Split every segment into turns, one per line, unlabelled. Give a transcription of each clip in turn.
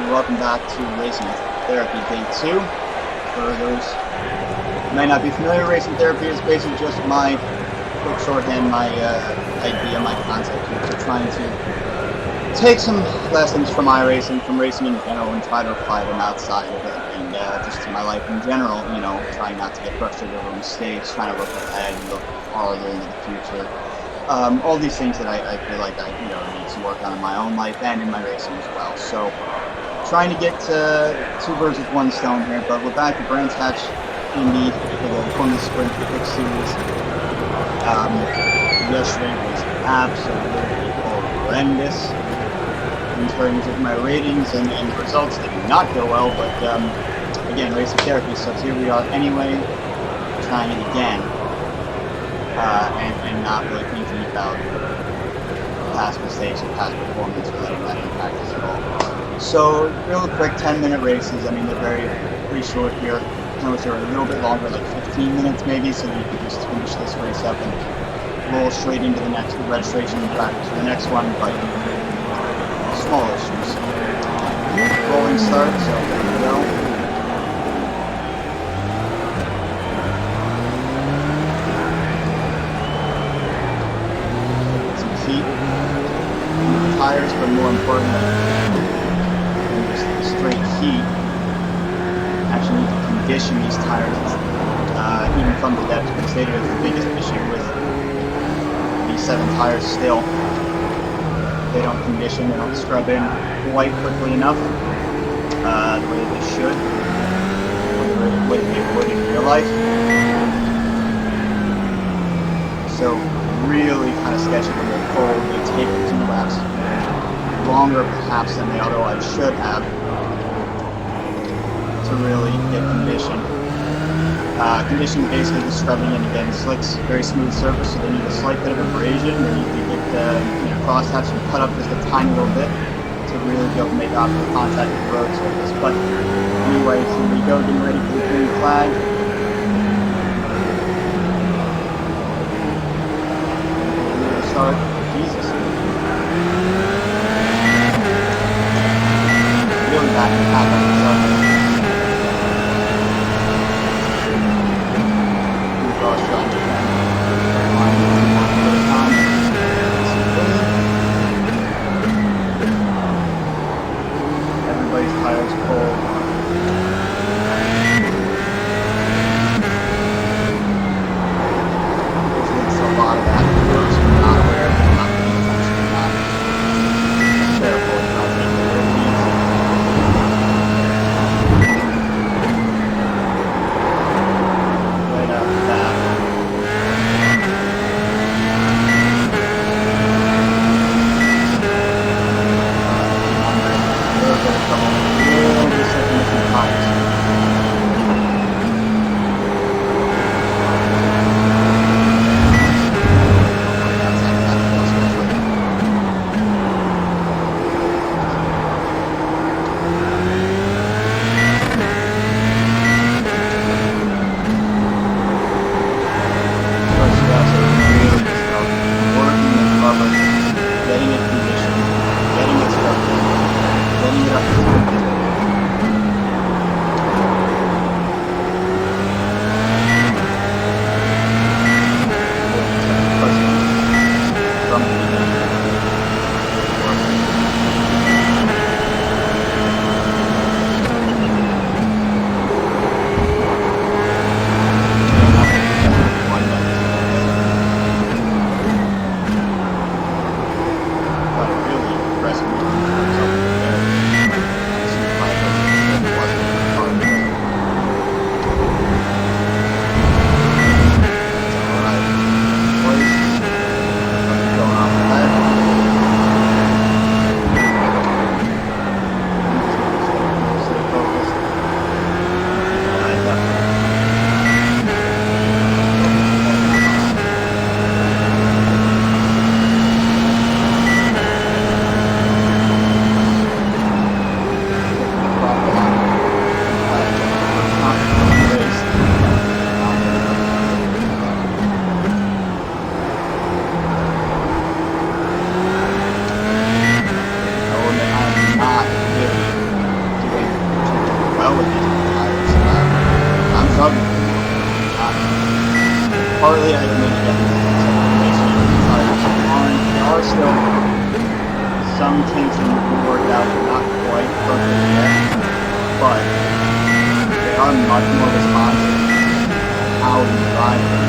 and welcome back to Racing Therapy Day 2. For those who may not be familiar, Racing Therapy is basically just my quick shorthand, my idea, my concept here. So trying to take some lessons from iRacing, from racing in general, and try to apply them outside of it, and just to my life in general, you know, trying not to get frustrated over mistakes, trying to look ahead, look farther into the future. All these things that I feel like I need to work on in my own life and in my racing as well. So trying to get two birds with one stone here, but we're back at Brands Hatch Indy for the Columbus Sprint Pick Series. Yesterday was absolutely horrendous in terms of my ratings, and the results did not go well, but again, Racing Therapy, so here we are anyway, trying it again. And not really thinking about past mistakes or past performance or letting that impact us at all. So, real quick 10-minute races. I mean, they're pretty short here. I wish they were a little bit longer, like 15 minutes maybe, so that you could just finish this race up and roll straight into the next registration and practice for the next one, but small issues. Rolling start, so there we go. Tires, but more importantly than just the straight heat, actually need to condition these tires even from the depths, because they are the biggest issue with these 7 tires still. They don't condition, they don't scrub in quite quickly enough the way they should, or the way they would in real life. So really kind of sketchy when they're cold. They take 2 laps longer perhaps than they otherwise should have to really get conditioned. Conditioning basically just scrubbing in again. Slicks, very smooth surface, so they need a slight bit of abrasion. They need to get the crosshatch and cut up just a tiny little bit to really be able to make optimal contact with the road surface. But anyway, here we go, getting ready for the green flag. Start. Jesus. Really back and pack on the start. Cross shot. Everybody's tires cold. partly I maybe get information there are still some kinks in the workout, not quite perfect yet, but they are much more responsive to how you drive them.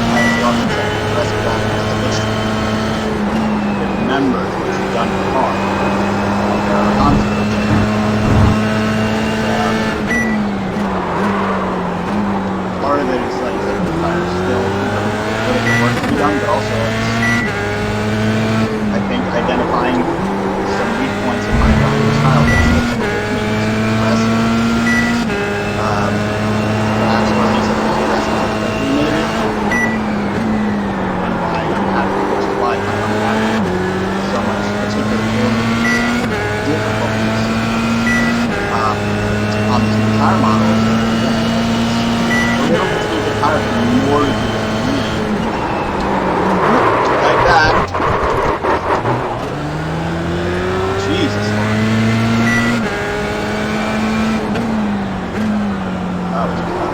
As the often said, the rest of driving is a history. It remembers what you've done in the car. There are consequences. Part of it is like the tires still, a little bit of work to be done, but also it's, I think, identifying some weak points in my driving style that's making me too aggressive. Perhaps where he's a bit aggressive lately, maybe. And why I'm having, which is why I'm having so much particularly difficulties on these new tire models. The little bits of the tire can more do with me. Like that. Jesus. That was fun.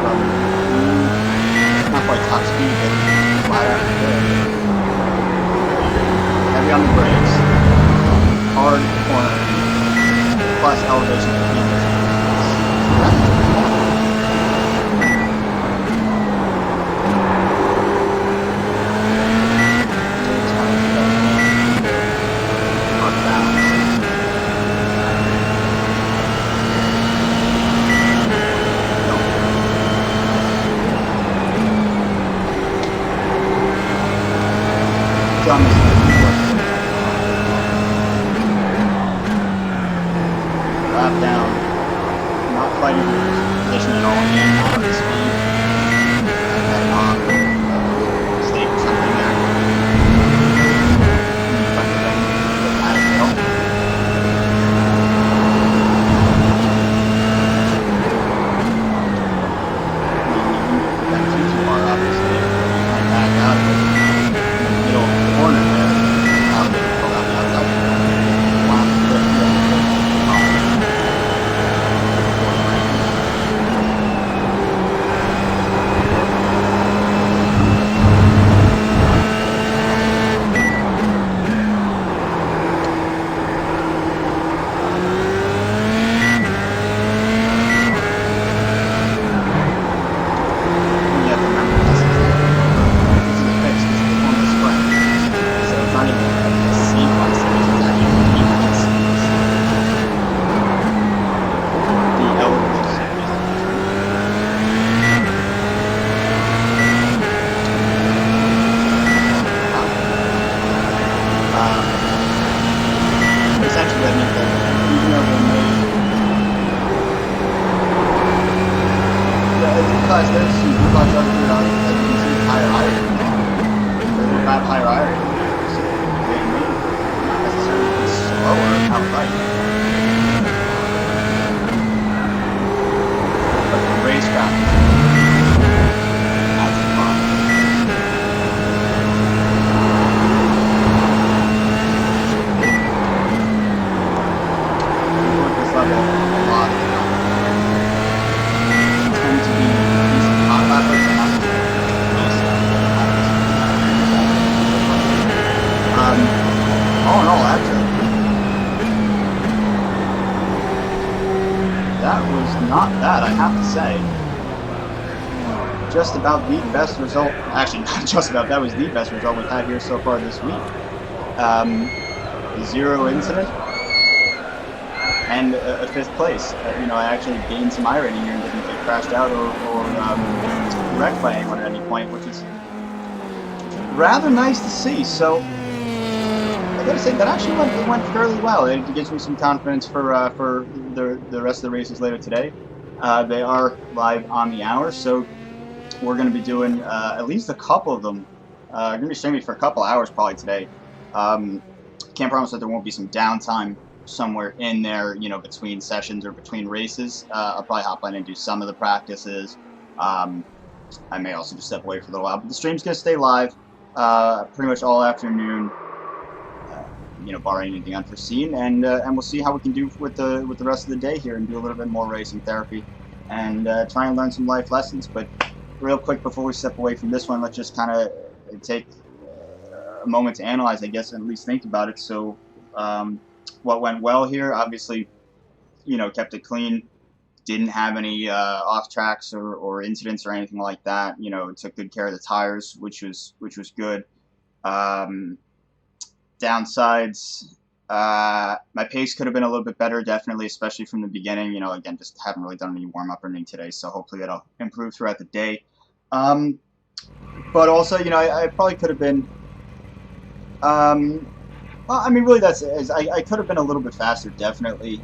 from not quite top speed, but flat out good. Heavy on the brakes, hard cornering, plus elevation to the lap down, not fighting position at all, and not on the speed. That on mistake or something there. But then get out of hill. Then too far, obviously. Kind of back out of it. In the middle corner there. Out of it, pull out the outside. All in all, actually, that was not bad, I have to say. Just about the best result, actually not just about, that was the best result we've had here so far this week. 0 incident, and a 5th place. You know, I actually gained some I rating here and didn't get crashed out or wrecked by anyone at any point, which is rather nice to see. So I gotta say that actually went fairly well. It gives me some confidence for the rest of the races later today. They are live on the hour, so we're going to be doing at least a couple of them. Going to be streaming for a couple hours probably today. Can't promise that there won't be some downtime somewhere in there, you know, between sessions or between races. I'll probably hop on and do some of the practices. I may also just step away for a little while, but the stream's going to stay live pretty much all afternoon. You know, barring anything unforeseen, and we'll see how we can do with the rest of the day here, and do a little bit more racing therapy, and try and learn some life lessons. But real quick before we step away from this one, let's just kind of take a moment to analyze, I guess, and at least think about it. So, what went well here? Obviously, you know, kept it clean. Didn't have any off tracks or incidents or anything like that. You know, took good care of the tires, which was good. Downsides, my pace could have been a little bit better, definitely, especially from the beginning. You know, again, just haven't really done any warm-up or anything today, so hopefully that'll improve throughout the day. But also, you know, I probably could have been, well, I mean, really, I could have been a little bit faster, definitely.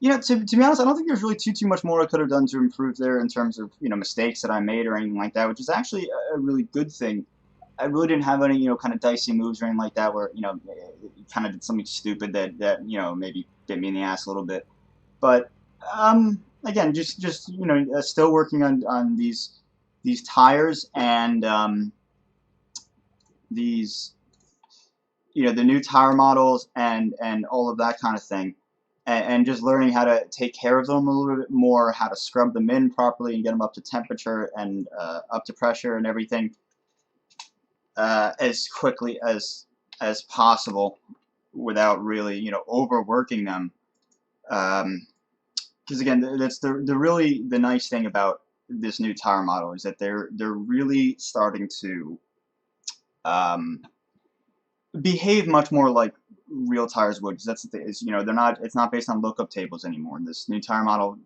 You know, to be honest, I don't think there's really too much more I could have done to improve there in terms of, you know, mistakes that I made or anything like that, which is actually a really good thing. I really didn't have any, you know, kind of dicey moves or anything like that where, you know, kind of did something stupid that you know, maybe bit me in the ass a little bit. But again, just you know, still working on these tires and these, you know, the new tire models and all of that kind of thing. and just learning how to take care of them a little bit more, how to scrub them in properly and get them up to temperature and up to pressure and everything as quickly as possible without really, you know, overworking them. Because again, that's the really the nice thing about this new tire model is that they're really starting to behave much more like real tires would. Because that's the thing, is, you know, it's not based on lookup tables anymore. This new tire model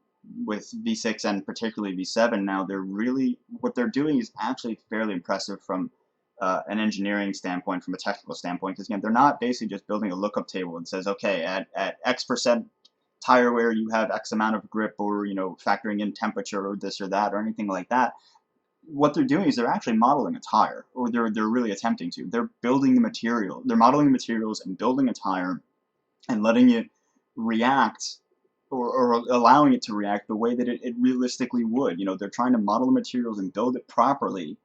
with V6 and particularly V7 now, they're really, what they're doing is actually fairly impressive from an engineering standpoint, from a technical standpoint. Because again, they're not basically just building a lookup table that says, okay, at X% tire wear you have X amount of grip, or, you know, factoring in temperature or this or that or anything like that. What they're doing is they're actually modeling a tire, or they're really attempting to. They're building the material. They're modeling the materials and building a tire and letting it react, or allowing it to react the way that it realistically would. You know, they're trying to model the materials and build it properly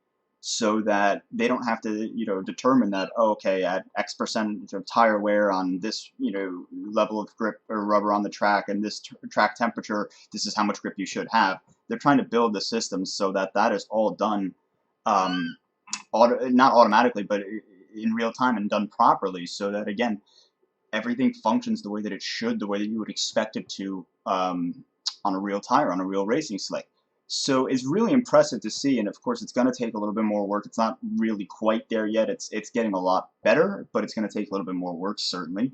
so that they don't have to, you know, determine that, oh, okay, at X% of tire wear on this, you know, level of grip or rubber on the track and this track temperature, this is how much grip you should have. They're trying to build the system so that that is all done, not automatically, but in real time and done properly, so that, again, everything functions the way that it should, the way that you would expect it to on a real tire, on a real racing slick. So it's really impressive to see, and of course it's going to take a little bit more work. It's not really quite there yet. It's getting a lot better, but it's going to take a little bit more work, certainly.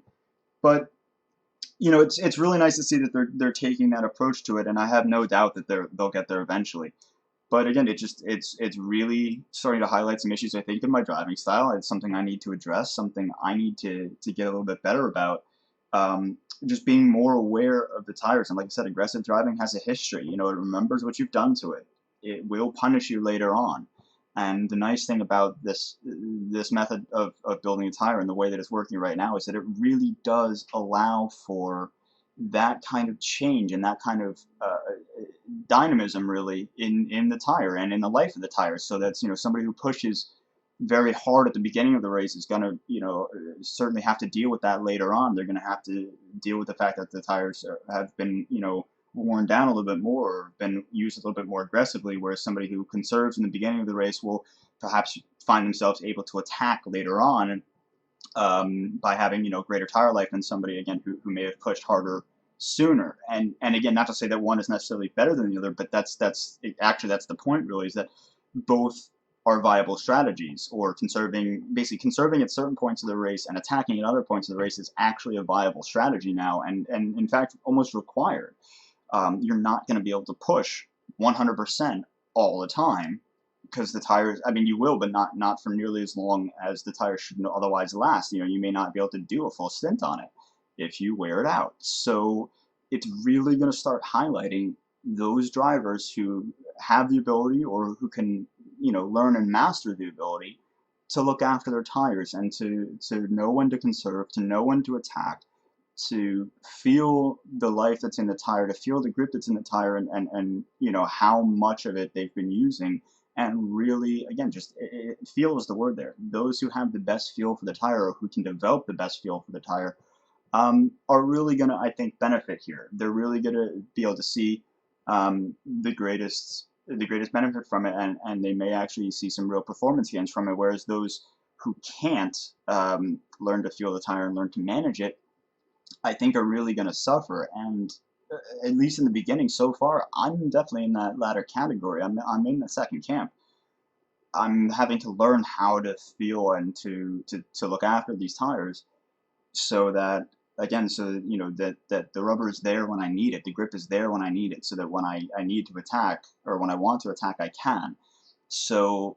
But you know, it's really nice to see that they're taking that approach to it, and I have no doubt that they'll get there eventually. But again, it's really starting to highlight some issues, I think, in my driving style. It's something I need to address, something I need to get a little bit better about. Just being more aware of the tires. And like I said, aggressive driving has a history. You know, it remembers what you've done to it. It will punish you later on. And the nice thing about this method of building a tire and the way that it's working right now is that it really does allow for that kind of change and that kind of dynamism, really, in the tire and in the life of the tire. So that's, you know, somebody who pushes very hard at the beginning of the race is going to, you know, certainly have to deal with that later on. They're going to have to deal with the fact that the tires have been, you know, worn down a little bit more, or been used a little bit more aggressively, whereas somebody who conserves in the beginning of the race will perhaps find themselves able to attack later on by having, you know, greater tire life than somebody, again, who may have pushed harder sooner. And again, not to say that one is necessarily better than the other, but that's actually that's the point, really, is that both are viable strategies, or basically conserving at certain points of the race and attacking at other points of the race is actually a viable strategy now, and in fact almost required. You're not going to be able to push 100% all the time, because the tires, I mean, you will, but not for nearly as long as the tires should otherwise last. You know, you may not be able to do a full stint on it if you wear it out. So it's really going to start highlighting those drivers who have the ability, or who can, you know, learn and master the ability to look after their tires and to know when to conserve, to know when to attack, to feel the life that's in the tire, to feel the grip that's in the tire, and you know, how much of it they've been using. And really, again, just feel is the word there. Those who have the best feel for the tire, or who can develop the best feel for the tire, are really going to, I think, benefit here. They're really going to be able to see the greatest benefit from it, and they may actually see some real performance gains from it. Whereas those who can't learn to feel the tire and learn to manage it, I think, are really going to suffer. And at least in the beginning, so far, I'm definitely in that latter category. I'm in the second camp. I'm having to learn how to feel and to look after these tires, so that, again, so you know, that the rubber is there when I need it, the grip is there when I need it, so that when I need to attack, or when I want to attack, I can. So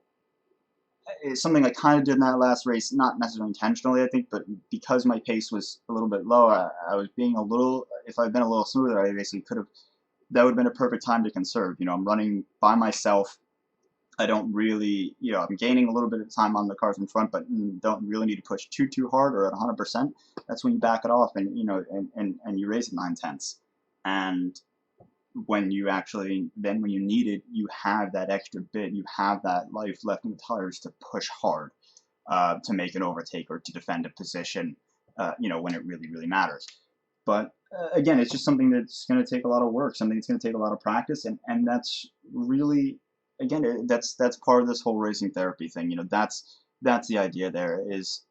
it's something I kind of did in that last race, not necessarily intentionally, I think, but because my pace was a little bit low, I was being a little, if I'd been a little smoother, I basically could have, that would have been a perfect time to conserve. You know, I'm running by myself. I don't really, you know, I'm gaining a little bit of time on the cars in front, but don't really need to push too hard or at 100%. That's when you back it off, and, you know, and you raise it 9/10. And when you actually, then when you need it, you have that extra bit, you have that life left in the tires to push hard, to make an overtake or to defend a position, you know, when it really matters. But again, it's just something that's going to take a lot of work, something that's going to take a lot of practice, and that's really, again, that's part of this whole racing therapy thing. You know, that's the idea. There is,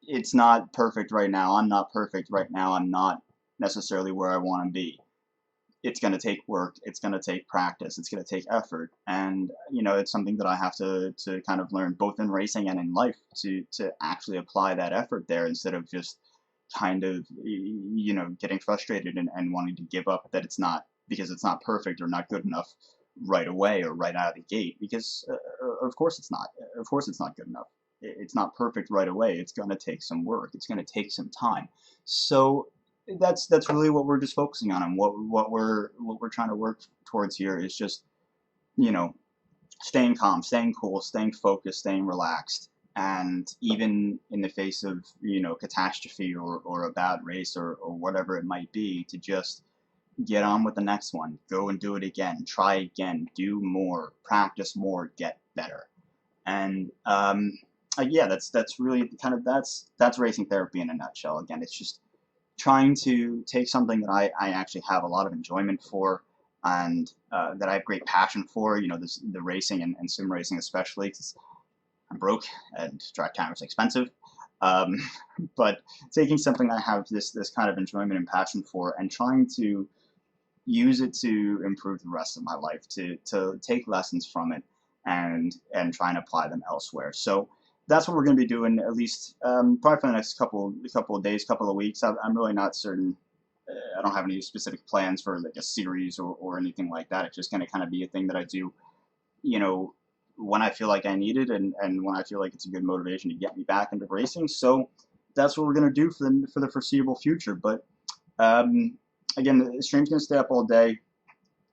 it's not perfect right now. I'm not perfect right now. I'm not necessarily where I want to be. It's going to take work. It's going to take practice. It's going to take effort, and you know, it's something that I have to kind of learn both in racing and in life to actually apply that effort there instead of just kind of, you know, getting frustrated and wanting to give up that it's not, because it's not perfect or not good enough right away or right out of the gate, because of course it's not, of course it's not good enough. It's not perfect right away. It's going to take some work. It's going to take some time. So that's really what we're just focusing on, and what we're trying to work towards here is just, you know, staying calm, staying cool, staying focused, staying relaxed, and even in the face of, you know, catastrophe or a bad race or whatever it might be, to just get on with the next one, go and do it again, try again, do more, practice more, get better. And yeah, that's really kind of, that's racing therapy in a nutshell. Again, it's just trying to take something that I actually have a lot of enjoyment for, and that I have great passion for, you know, the racing and sim racing especially, because I'm broke and drive time is expensive. Um, but taking something I have this kind of enjoyment and passion for, and trying to use it to improve the rest of my life, to take lessons from it, and try and apply them elsewhere. So that's what we're going to be doing, at least probably for the next couple of days, couple of weeks. I'm really not certain. I don't have any specific plans for like a series or anything like that. It's just going to kind of be a thing that I do, you know, when I feel like I need it, and when I feel like it's a good motivation to get me back into racing. So that's what we're going to do for the foreseeable future. But um, again, the stream's gonna stay up all day.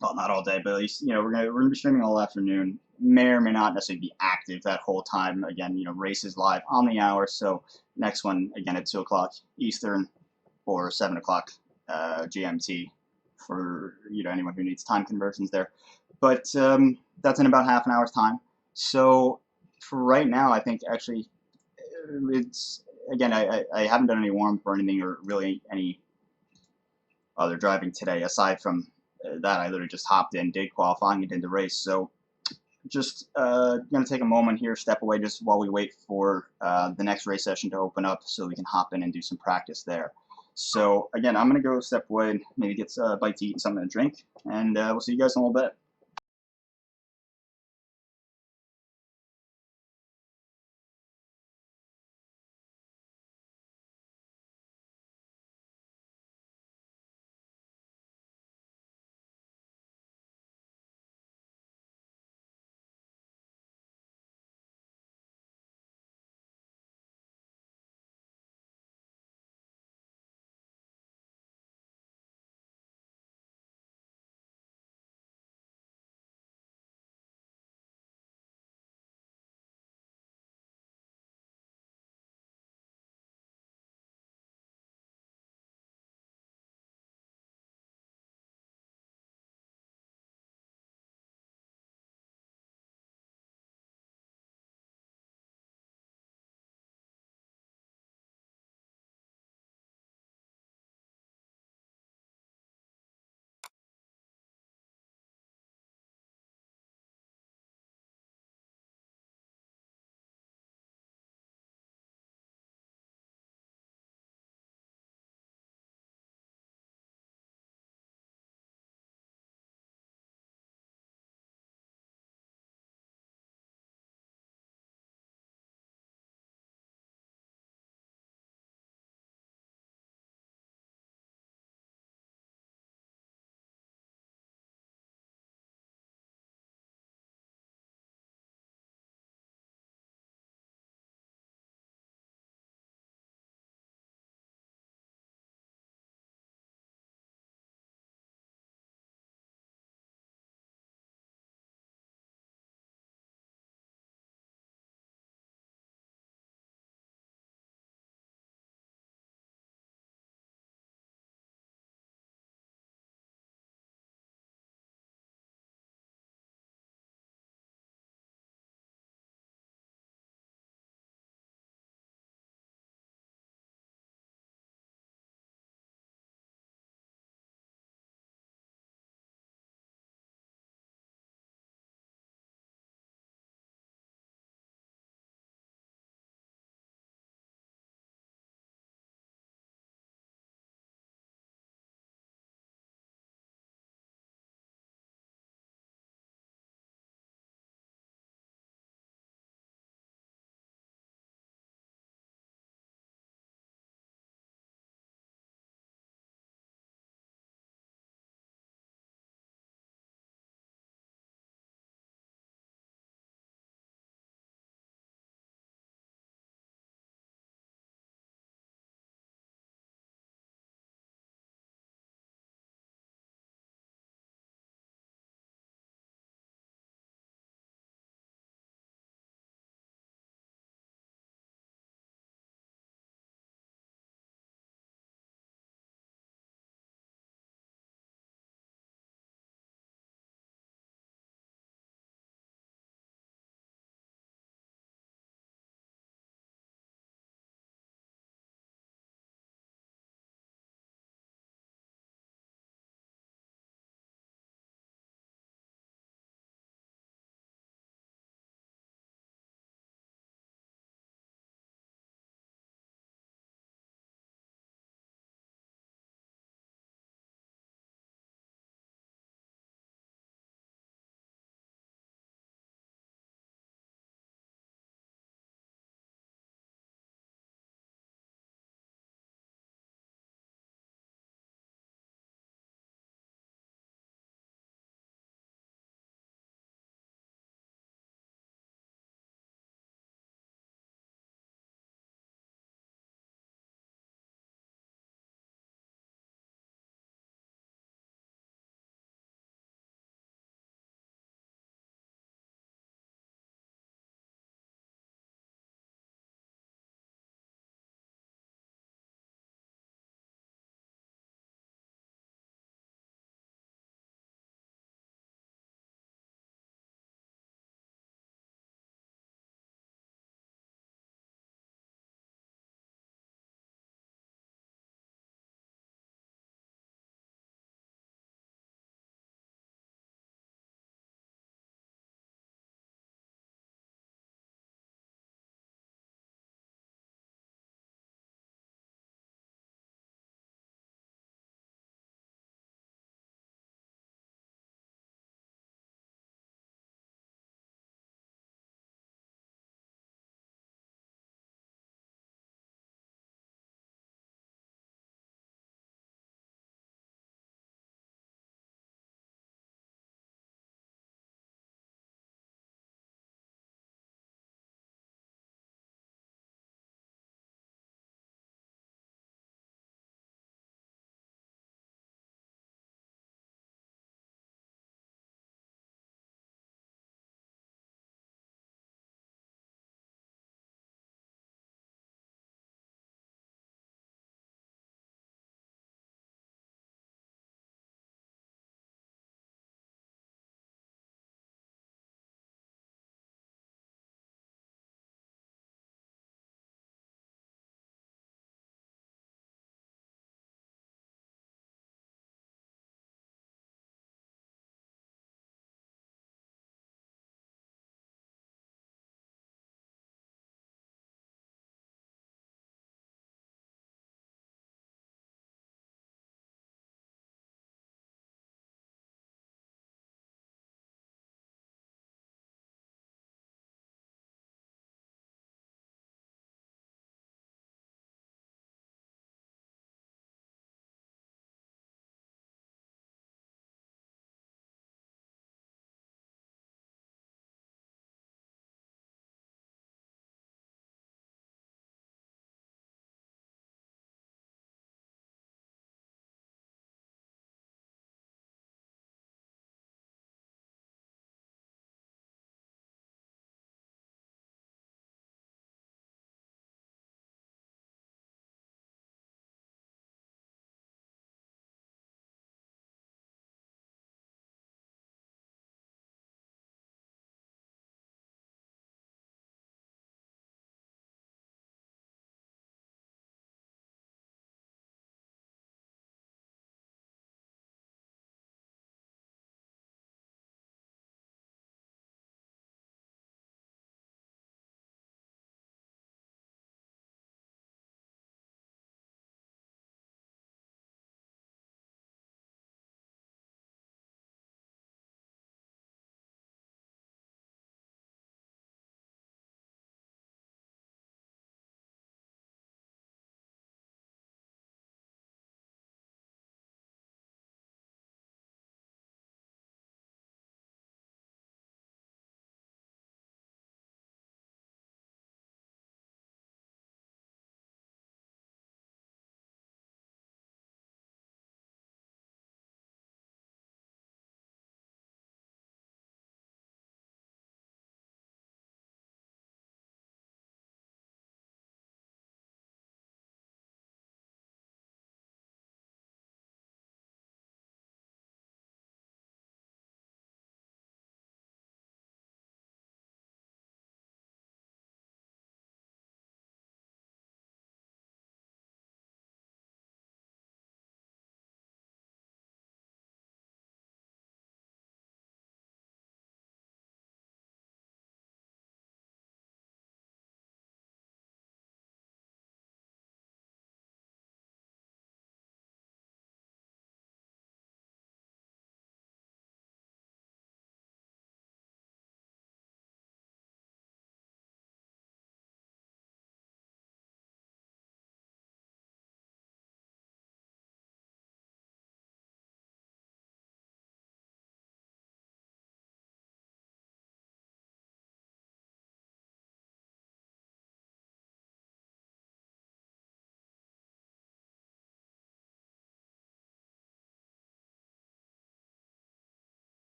Well, not all day, but at least, you know, we're gonna be streaming all afternoon. May or may not necessarily be active that whole time. Again, you know, race is live on the hour. So next one again at 2 o'clock Eastern or 7 o'clock GMT for, you know, anyone who needs time conversions there. But that's in about half an hour's time. So for right now, I think actually it's, again, I haven't done any warm up or anything, or really any other driving today. Aside from that, I literally just hopped in, did qualifying, and did the race. So just going to take a moment here, step away just while we wait for the next race session to open up so we can hop in and do some practice there. So again, I'm going to go step away and maybe get a bite to eat and something to drink, and we'll see you guys in a little bit.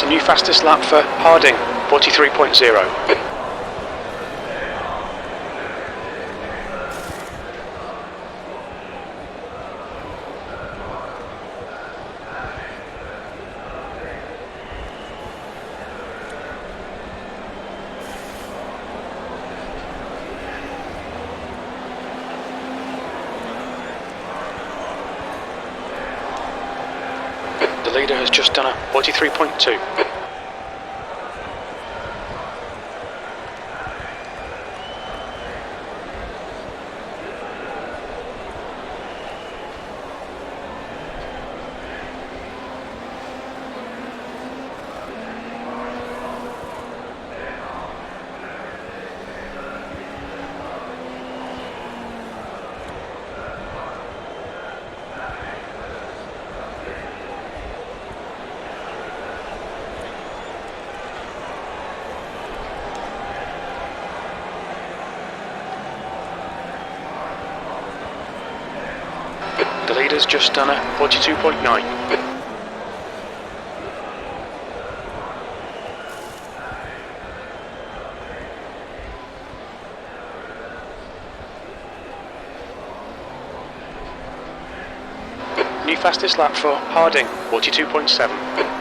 New fastest lap for Harding, 43.0. The leader has just done a 43.2. The leader's just done a 42.9. New fastest lap for Harding, 42.7.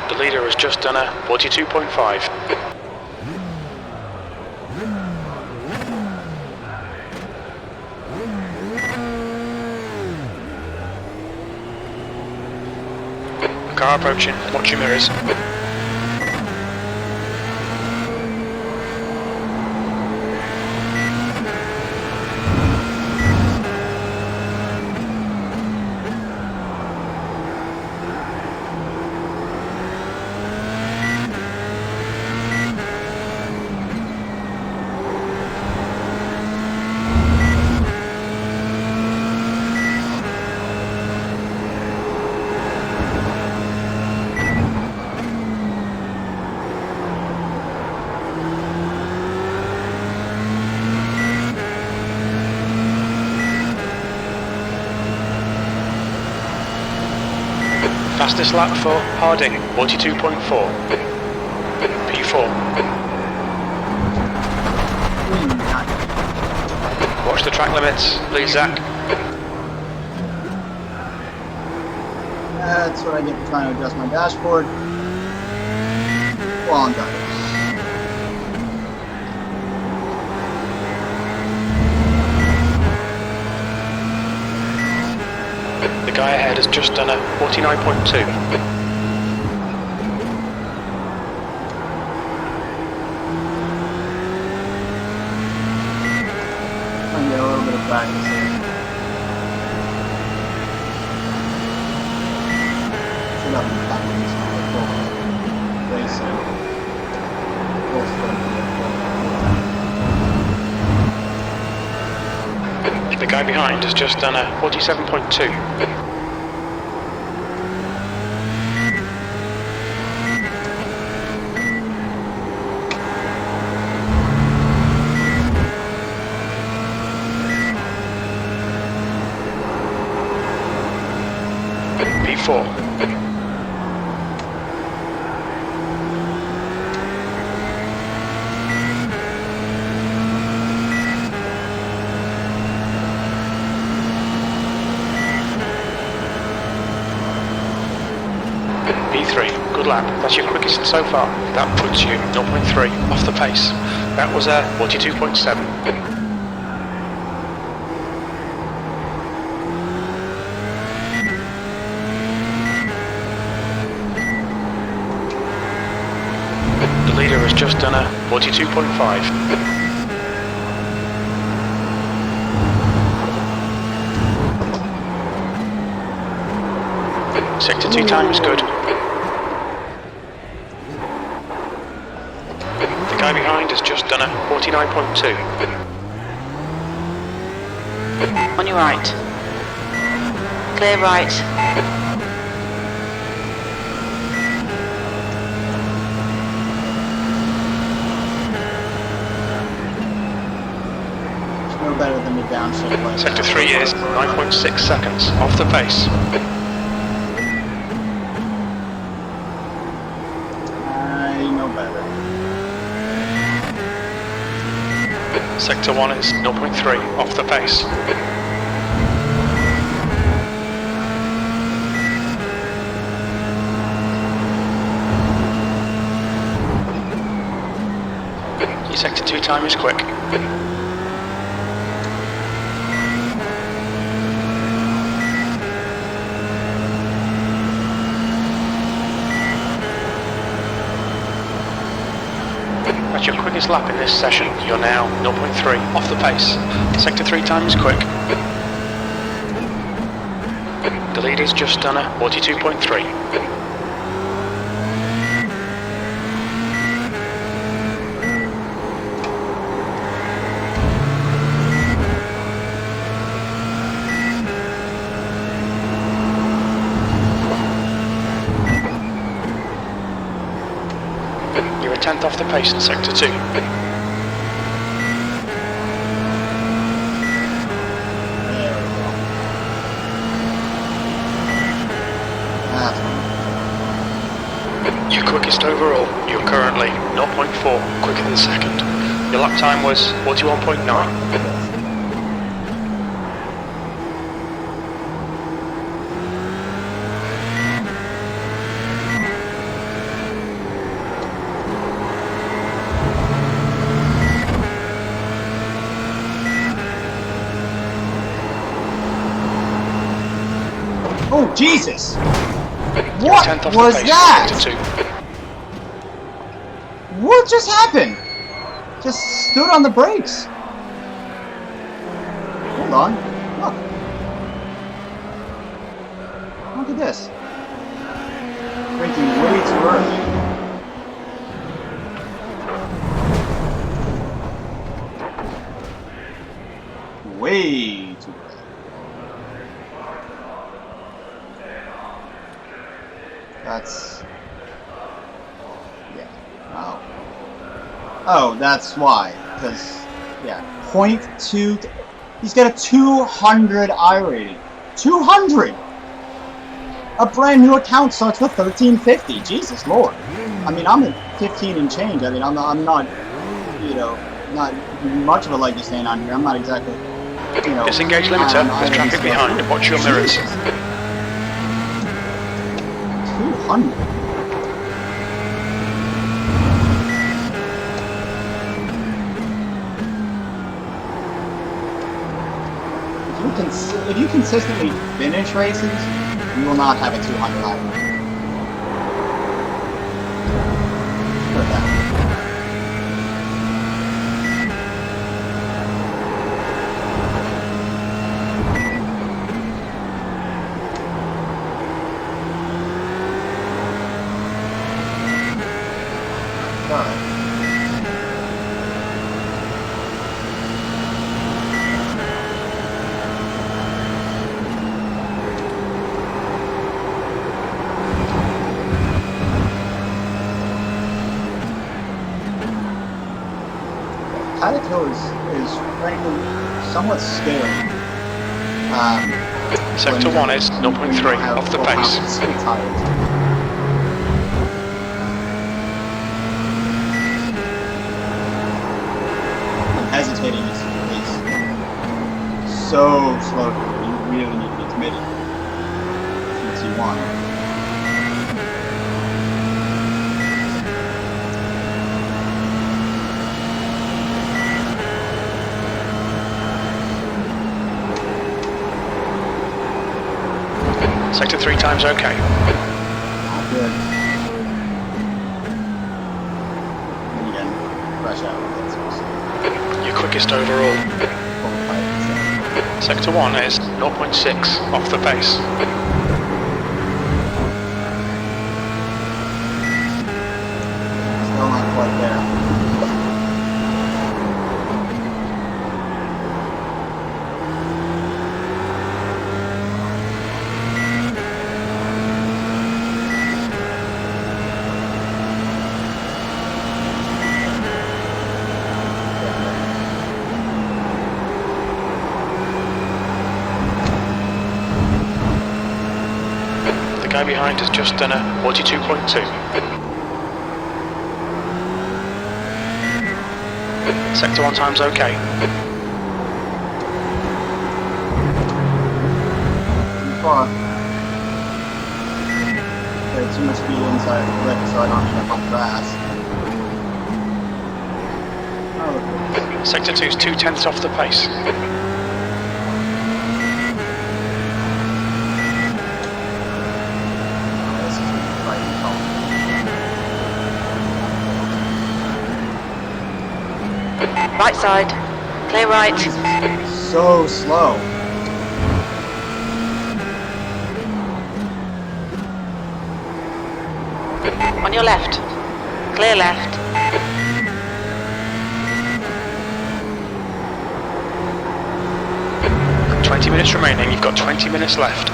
The leader has just done a 42.5. Car approaching, watch your mirrors. Fastest lap for Harding, 42.4. P4. Watch the track limits, please, Zach.
That's what I get for trying to adjust my dashboard while I'm driving.
The guy ahead has just done a 49.2.
I can get a little bit of practice here. Should have been practicing some racing.
The guy behind has just done a 47.2. P4. P3, good lap. That's your quickest so far. That puts you 0.3 off the pace. That was a 42.7. The leader has just done a 42.5. Sector 2 time is good. The guy behind has just done a 49.2.
On your right. Clear right.
No better than the downshift like
Sector 3 is 9.6 seconds off the pace.
I know better.
Sector 1 is 0.3 off the pace. Your Sector 2 time is quick. At your quickest lap in this session, you're now 0.3 off the pace. Sector 3 time is quick. The lead is just done at 42.3. You're a tenth off the pace in Sector 2. Your quickest overall, you're currently 0.4 quicker than second. Your lap time was 41.9.
Oh, Jesus!
You're
What
10th off
was
the pace
that?
in Sector 2.
What just happened? Just stood on the brakes. Hold on. Look. Look at this. Braking way too early. Way too early. That's... yeah. Wow. Oh, that's why. Because, yeah. 0.2... He's got a 200 I rating. 200! A brand new account starts with 1350. Jesus Lord. I mean, I'm at 15 and change. I mean, I'm not, you know, not much of a leg to stand on here. I'm not exactly, you know...
Disengage limiter, there's traffic behind. Watch your mirrors.
200. If you consistently finish races, you will not have a 200 iron. Put that. Paddock Hill is frankly somewhat scary.
Sector 1 is 0.3 off the pace.
Hesitating is so slow. You really need to be committed if you want.
Sector 3 time's okay.
Good. And again, fresh out.
Your quickest overall. Sector 1 is 0.6 off the pace.
Still not quite there.
guy behind has just done a 42.2. Sector 1 time's okay.
Too far. There's too much speed inside the lip, so I don't end up on grass. Oh, look at this.
Sector 2's 2/10 off the pace.
This is right in color.
Right side. Clear right.
So slow.
On your left. Clear left.
Got 20 minutes remaining, you've got 20 minutes left.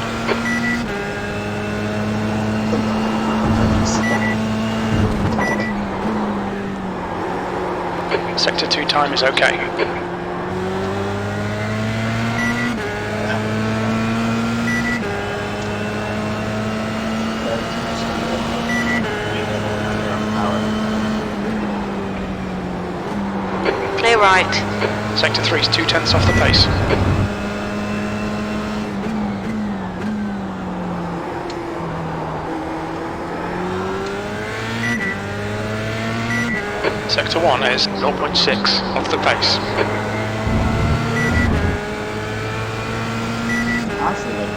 Sector 2 time is okay.
Clear right.
Sector 3's 2/10 off the pace. Sector 1 is 0.6 off the pace.
Honestly, like,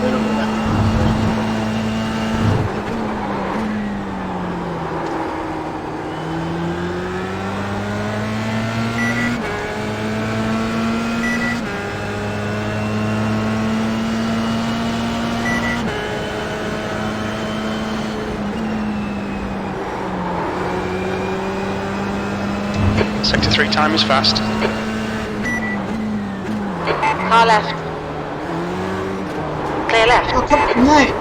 literally nothing.
Sector 3 time is fast.
Car left. Clear left.
Oh, come on, mate.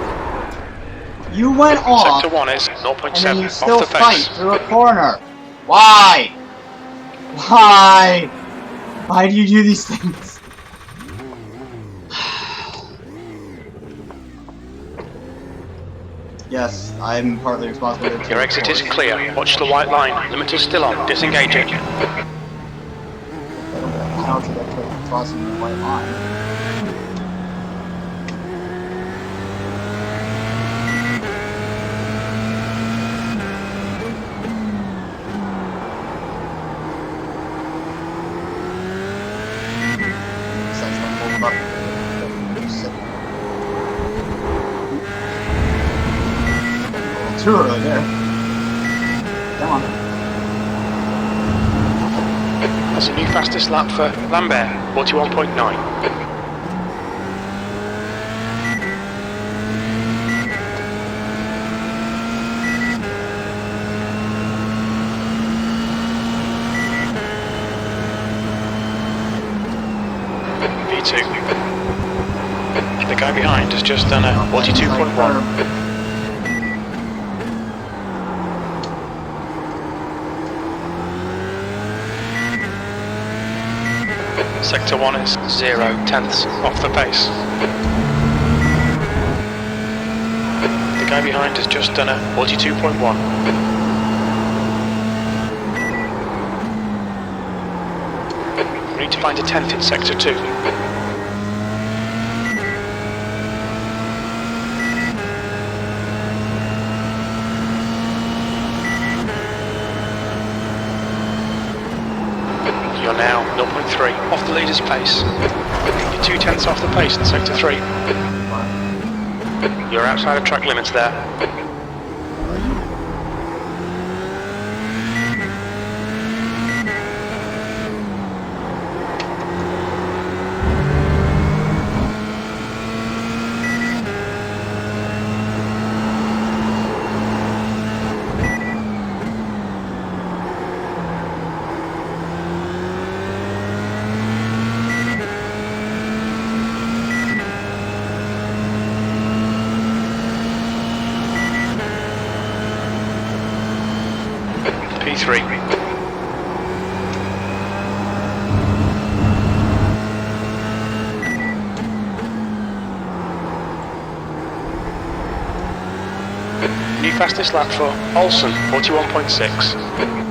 You went off,
Sector 1 is
and then
0.7
you still
off the
fight
pace.
through a corner. Why? Why? Why do you do these things? Yes, I'm partly responsible.
Your exit is clear. Watch the white line. Limiter's still on. Disengage it.
How should I try crossing the white line? Sense to hold up. Too early there. Come on.
That's a new fastest lap for Lambert, 41.9. V2. The guy behind has just done a 42.1. Sector 1 is 0/10 off the pace. The guy behind has just done a 42.1. We need to find a 10th in Sector 2. You're now 0.3 off the leader's pace. You're 2/10 off the pace in Sector 3. You're outside of track limits there. P3. Indy fastest lap for Olsen, 41.6.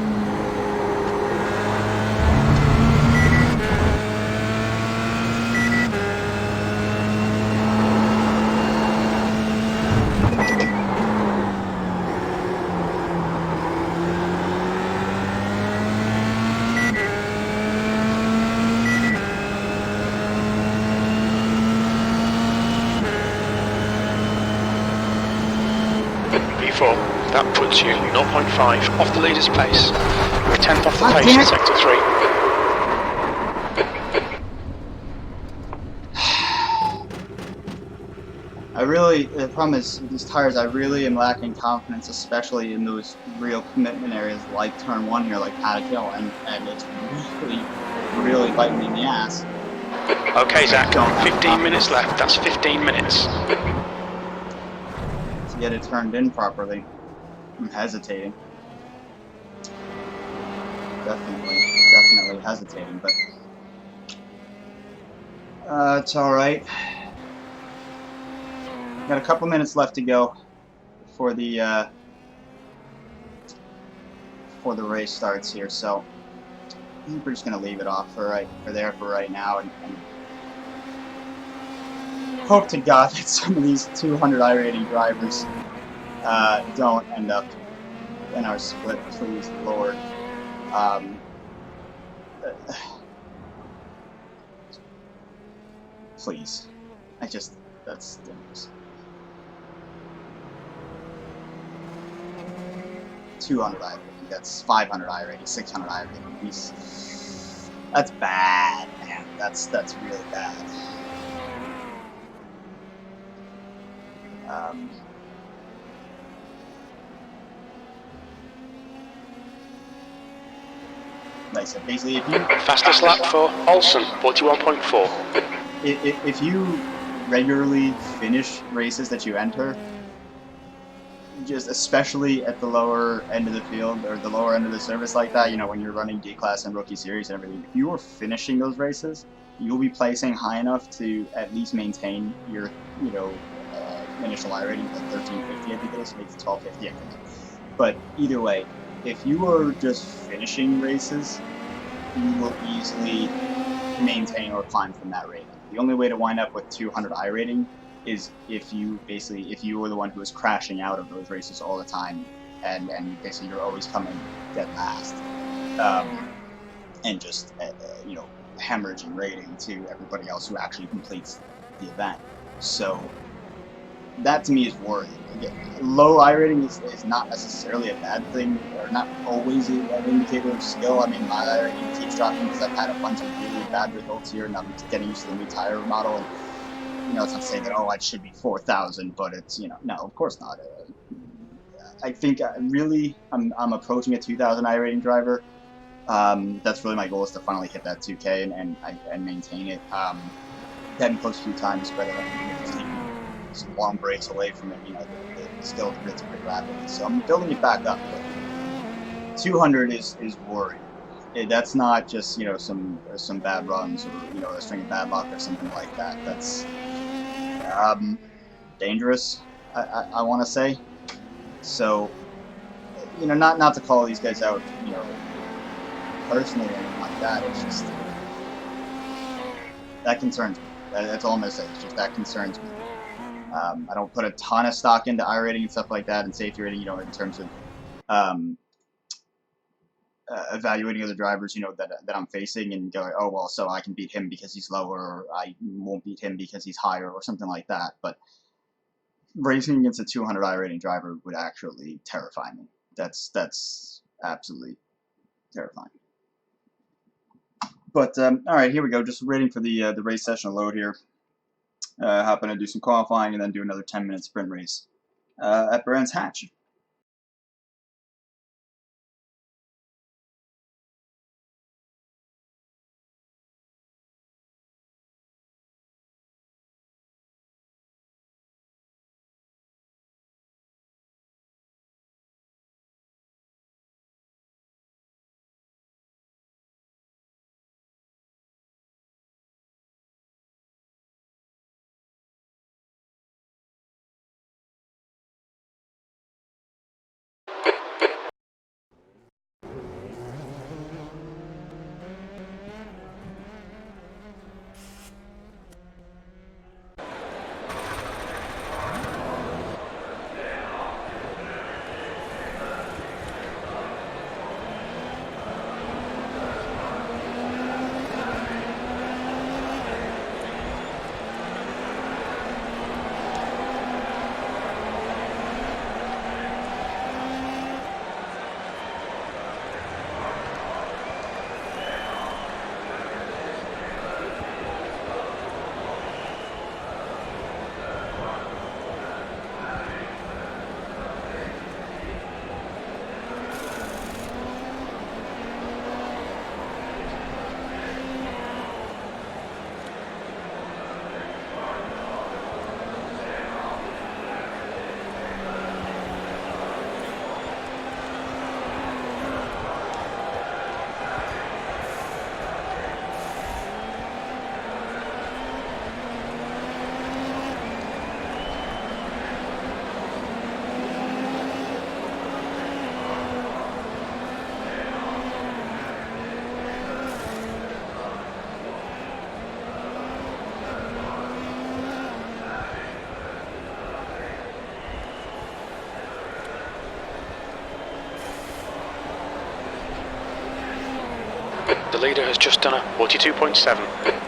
That puts you 0.5 off the leader's pace. You're 10th off the pace in sector 3.
The problem is with these tires, I really am lacking confidence, especially in those real commitment areas like turn 1 here, like Paddock Hill, and it's really biting me in the ass.
Okay, Zach, 15 minutes left. That's 15 minutes.
To get it turned in properly. I'm hesitating. Definitely hesitating, but it's alright. Got a couple minutes left to go before the race starts here, so I think we're just gonna leave it off for right now, and hope to God that some of these 200 iRating drivers don't end up in our split, please, Lord. Please. That's dangerous. 200 iRating, that's 500 iRating, 600 iRating. That's bad, man. That's really bad. Like I said, basically, if you
fastest lap for Olsen, 41.4.
If you regularly finish races that you enter, just especially at the lower end of the field or the lower end of the service like that, you know, when you're running D-Class and Rookie Series and everything, if you are finishing those races, you'll be placing high enough to at least maintain your, you know, initial iRating, like 1350, I think it is, maybe 1250, I think. But either way, if you are just finishing races, you will easily maintain or climb from that rating. The only way to wind up with 200 iRating is if you were the one who was crashing out of those races all the time, and basically you're always coming dead last, and just you know, hemorrhaging rating to everybody else who actually completes the event. So that to me is worrying. Again, low iRating is not necessarily a bad thing, or not always an indicator of skill. I mean, my iRating keeps dropping because I've had a bunch of really bad results here, and I'm getting used to the new tire model. And you know, it's not saying that, oh, I should be 4,000, but it's, you know, no, of course not. I think I'm approaching a 2,000 iRating driver. That's really my goal, is to finally hit that 2K and maintain it. Getting close a few times, but just taking some long breaks away from it, you know, the skill gets pretty rapidly. So I'm building it back up, but 200 is worrying. That's not just, you know, some bad runs, or, you know, a string of bad luck or something like that. That's dangerous, I want to say. So, you know, not to call these guys out, you know, personally or anything like that. It's just that concerns me. That's all I'm gonna say. It's just that concerns me. I don't put a ton of stock into iRating and stuff like that, and safety rating, you know, in terms of evaluating other drivers, you know, that I'm facing, and go, oh well, so I can beat him because he's lower, or I won't beat him because he's higher, or something like that. But racing against a 200 iRating driver would actually terrify me. That's absolutely terrifying. But all right, here we go. Just waiting for the race session to load here. Hopping to do some qualifying and then do another 10-minute sprint race at Brands Hatch.
The leader has just done a 42.7.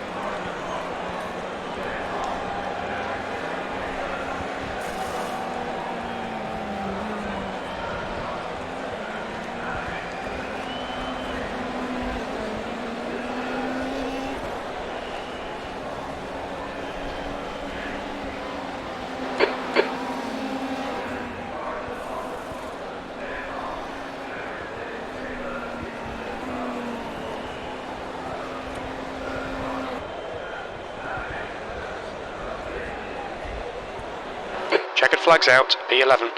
Checkered flags out, P11.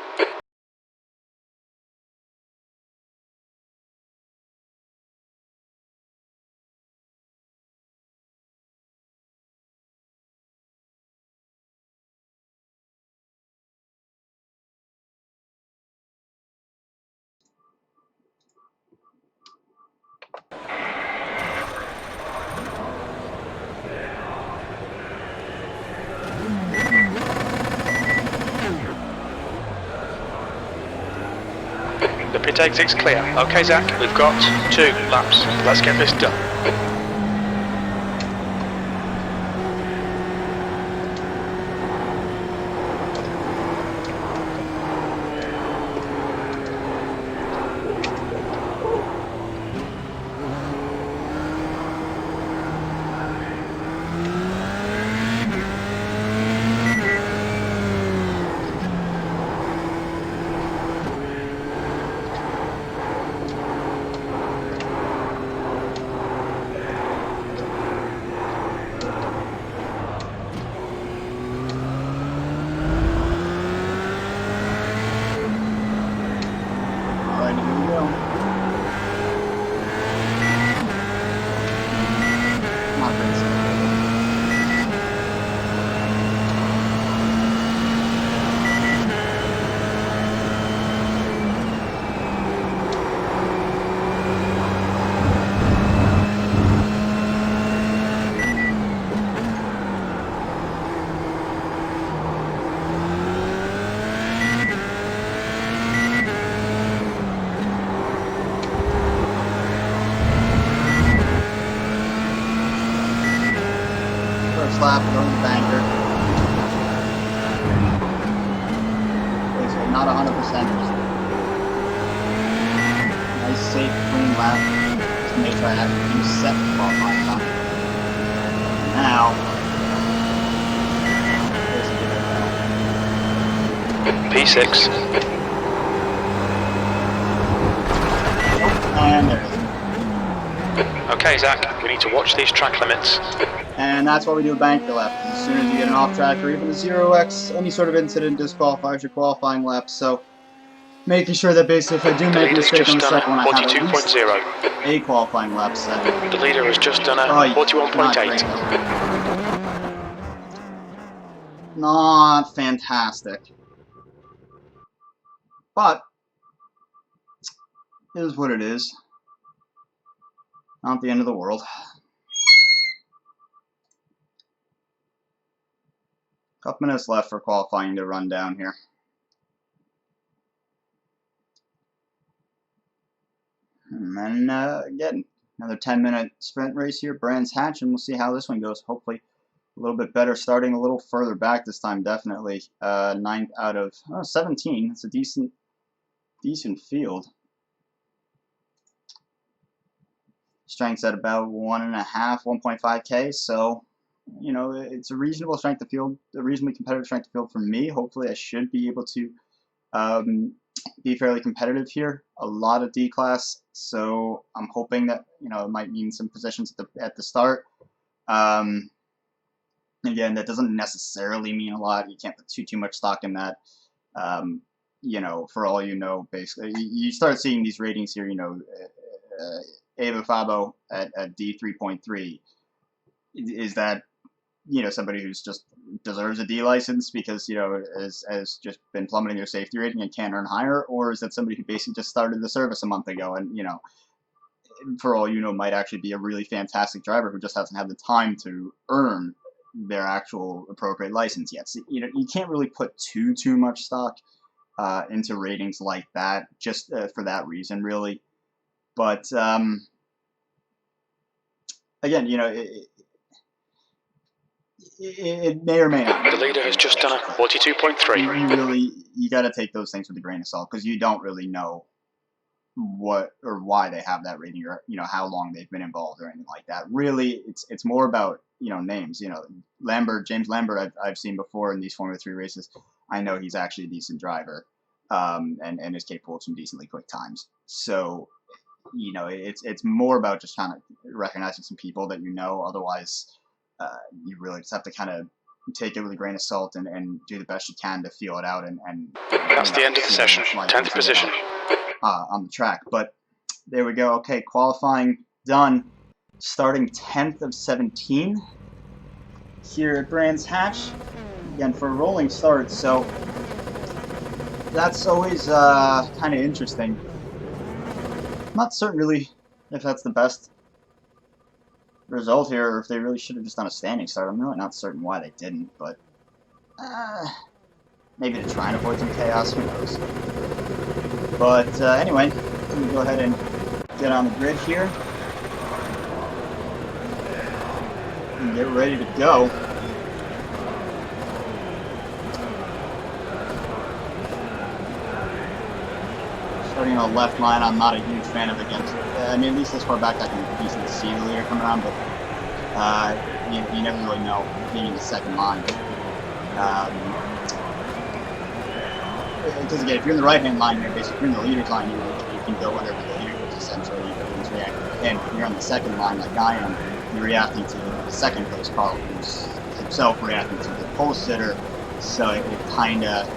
The pit exit's clear. Okay, Zach, we've got 2 laps. Let's get this done.
Lap on the banker. Basically not 100%. Nice, safe, clean lap. Just to make sure I have a few set qualifying time. Now,
P6.
and there it is.
Okay, Zach, we need to watch these track limits.
And that's why we do a banker lap. As soon as you get an off track or even a 0x, any sort of incident disqualifies your qualifying lap. So making sure that basically if I do make a mistake on the second one, I have at least
42.0.
a qualifying lap set.
The leader has just done a 41.8.
Not fantastic. But it is what it is. Not the end of the world. Couple minutes left for qualifying to run down here. And then again, another 10-minute sprint race here, Brands Hatch, and we'll see how this one goes. Hopefully a little bit better, starting a little further back this time, definitely. 9th out of 17. It's a decent field. Strength's at about 1.5K, so you know, it's a reasonable strength of field, a reasonably competitive strength of field for me. Hopefully I should be able to be fairly competitive here. A lot of D-class, so I'm hoping that, you know, it might mean some positions at the start. Again, that doesn't necessarily mean a lot. You can't put too much stock in that. You know, for all you know, basically, you start seeing these ratings here, you know, Ava Fabo at D3.3. Is that, you know, somebody who's just deserves a D license because, you know, has just been plummeting their safety rating and can't earn higher? Or is that somebody who basically just started the service a month ago and, you know, for all you know, might actually be a really fantastic driver who just hasn't had the time to earn their actual appropriate license yet? So, you know, you can't really put too much stock into ratings like that, just for that reason, really. But again, you know, it may or may not.
The leader has just done a 42.3.
You got to take those things with a grain of salt because you don't really know what or why they have that rating or how long they've been involved or anything like that. Really, it's more about names. James Lambert I've seen before in these Formula 3 races. I know he's actually a decent driver, and is capable of some decently quick times. So it's more about just kind of recognizing some people that otherwise you really just have to kind of take it with a grain of salt and do the best you can to feel it out and
that's the end of the session. 10th position
on the track. But there we go. Okay, qualifying done. Starting 10th of 17 here at Brands Hatch again for a rolling start. So that's always kind of interesting. I'm not certain really if that's the best result here, or if they really should have just done a standing start. I'm really not certain why they didn't, but maybe to try and avoid some chaos, who knows. But anyway, let me go ahead and get on the grid here and get ready to go. Starting on the left line, I'm not a huge fan of against. I mean, at least this far back, I can easily see the leader coming around, but you never really know being in the second line. Because again, if you're in the right-hand line, you're basically in the leader's line. You can go wherever the leader goes. Essentially, everyone's reacting to him. If you're on the second line, like I am, you're reacting to the second place Carl, who's himself reacting to the pole sitter. So it kind of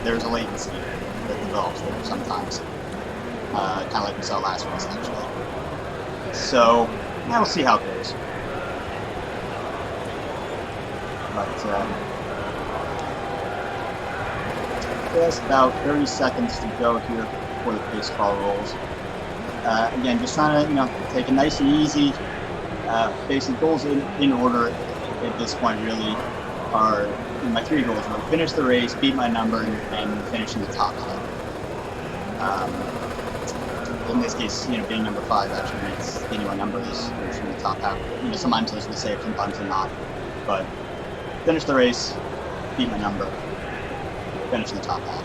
there's a latency that develops there sometimes. Kind of like we saw last race, actually. So, yeah, we'll see how it goes. But, just about 30 seconds to go here before the pace car rolls. Again, just trying to, take it nice and easy. Basic goals in order at this point really are, my three goals are finish the race, beat my number, and finish in the top 10. In this case, being number 5 actually means getting my numbers from the top half. Sometimes those are the same, sometimes they're not. But finish the race, beat my number, finish in the top half.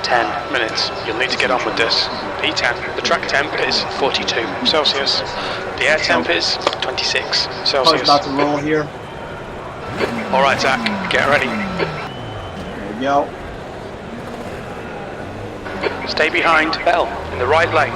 10 minutes. You'll need to get on with this. P10. The track temp is 42 Celsius. The air temp is 26
Car's
Celsius.
about to roll here.
All right, Zach. Get ready.
There we go.
Stay behind Bell in the right lane.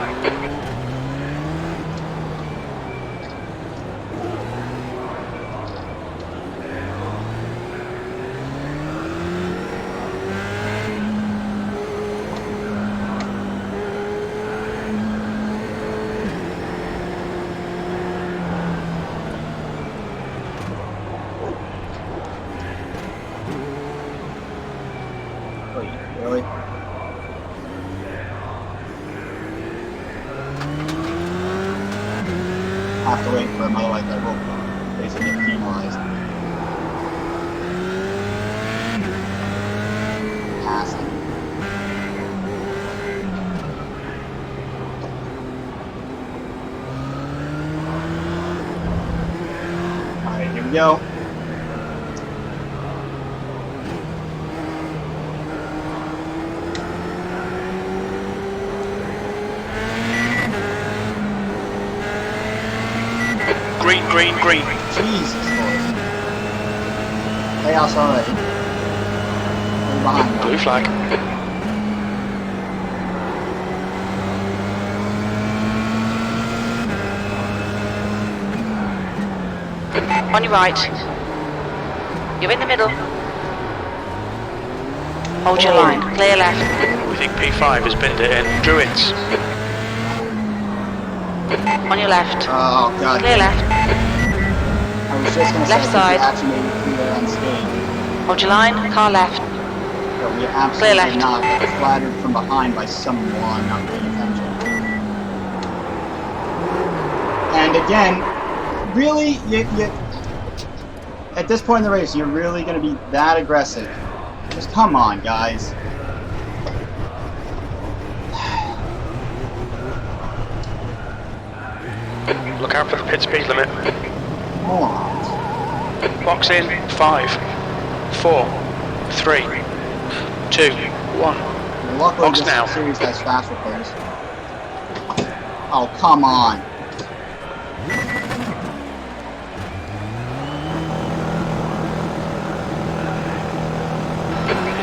Wait, really? Have to wait for him, otherwise I will basically get penalized. Passing. Alright, here we go.
Green, green, green.
Jesus Lord. Chaos already. Way behind.
Blue flag.
On your right. You're in the middle. Hold your line. Clear left.
We think P5 has binned it in. Druids.
On your left.
Oh god.
Clear left.
I was just gonna
Left
say
side.
we actually made it through there unscathed.
Hold your line. Car left.
But we
Clear
absolutely
left.
not flattered from behind by someone not paying attention. And again, really, at this point in the race, you're really going to be that aggressive. Just come on, guys.
Look out for the pit speed limit.
Morons.
Box in. 5, 4, 3, 2, 1.
Luckily,
Box
this
now.
series has fast repairs. Oh, come on.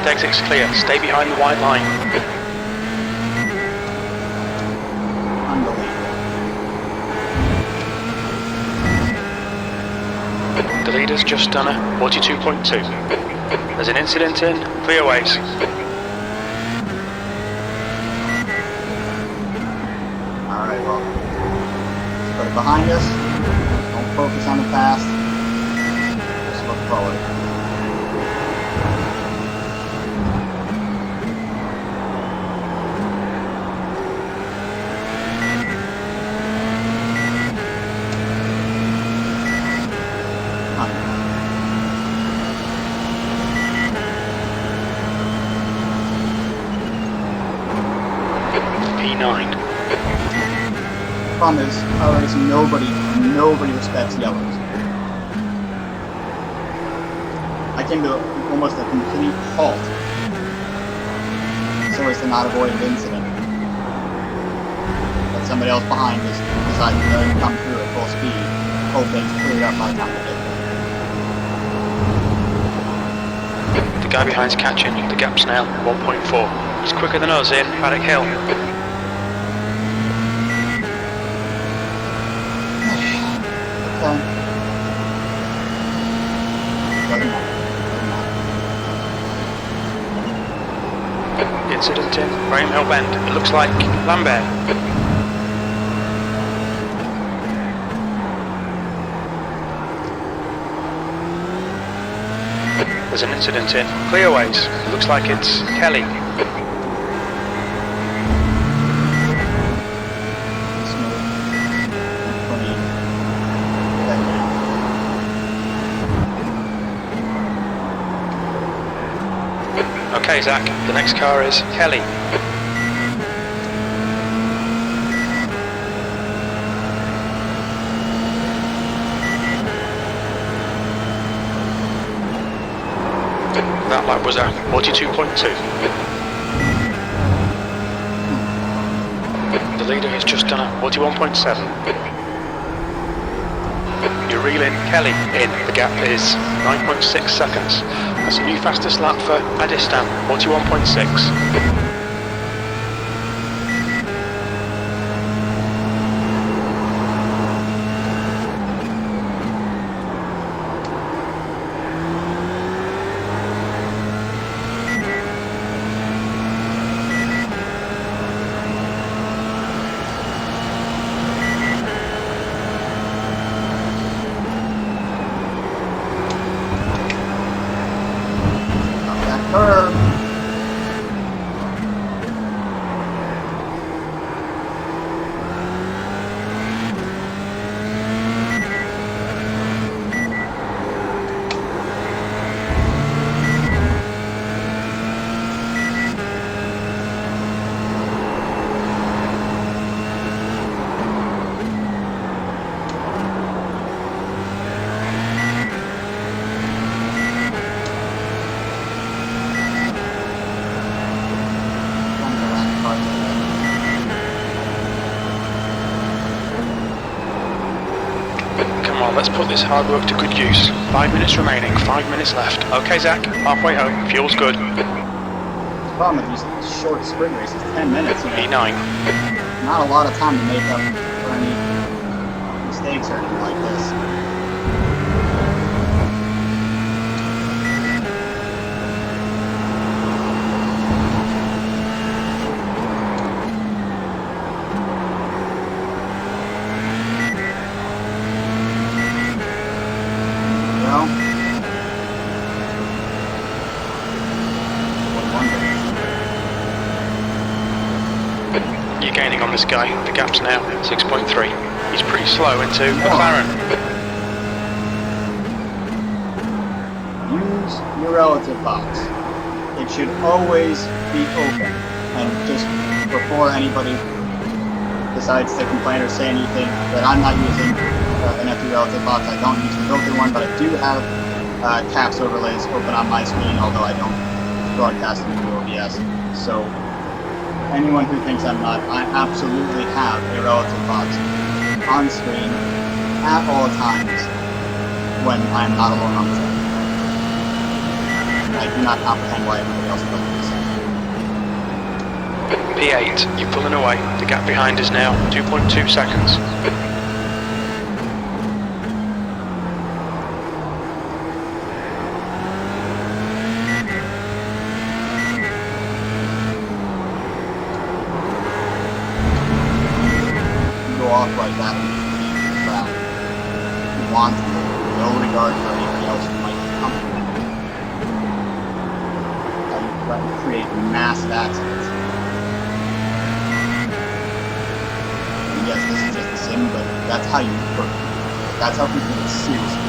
Exit's clear. Stay behind the white line.
Unbelievable.
The leader's just done a 42.2. There's an incident in clearways.
Alright, well, let's put it behind us. Don't focus on the past. Just look forward.
P9.
Problem is, always nobody respects yellows. I came to almost a complete halt so as to not avoid an incident. But somebody else behind us decided to come through at full speed, hoping to clear it up by the time we get there.
The guy behind's catching. The gap's now 1.4. He's quicker than us in Paddock Hill.
Okay. Doesn't matter.
Incident in Graham Hill Bend. It looks like Lambert. There's an incident in Clearways. It looks like it's Kelly. Okay, Zach, the next car is Kelly. That lap was at 42.2. The leader has just done a 41.7. You're reeling Kelly in. The gap is 9.6 seconds. That's a new fastest lap for Adistan, 41.6. Let's put this hard work to good use. 5 minutes remaining, 5 minutes left. Okay, Zach, halfway home. Fuel's good.
The problem with these short sprint races, 10 minutes.
P9.
Not a lot of time to make up for any mistakes or anything like this.
You're gaining on this guy. The gap's now 6.3. He's pretty slow into McLaren.
Use your relative box. It should always be open. And just before anybody decides to complain or say anything that I'm not using an empty relative box. I don't use the built-in one, but I do have caps overlays open on my screen, although I don't broadcast them through OBS. So anyone who thinks I'm not, I absolutely have a relative box on screen at all times when I'm not alone on the track. I do not comprehend why everybody else does this.
P8, you're pulling away. The gap behind is now 2.2 seconds.
Off like that in the crowd. Want no regard for anything else who might come. You create massive accidents. And yes, this is just a sim, but that's how you work. That's how people get seriously.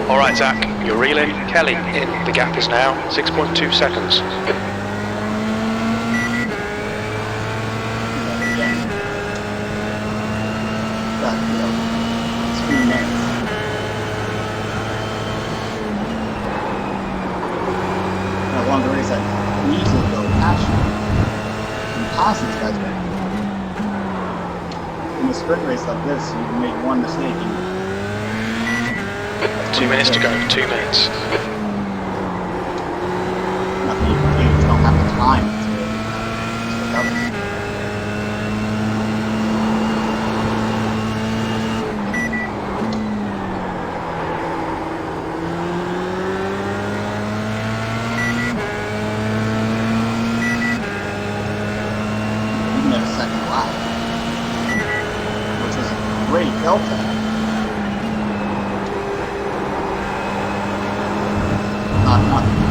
Alright Zach, you're reeling. Kelly in. The gap is now 6.2 seconds.
I won the race, I easily go past you. And pass these guys back. In a sprint race like this, you can make one mistake and
2 minutes to go, 2 minutes.
nothing you can do, you just don't have the time to recover. Even at a second lap, which is a great delta. Not nothing.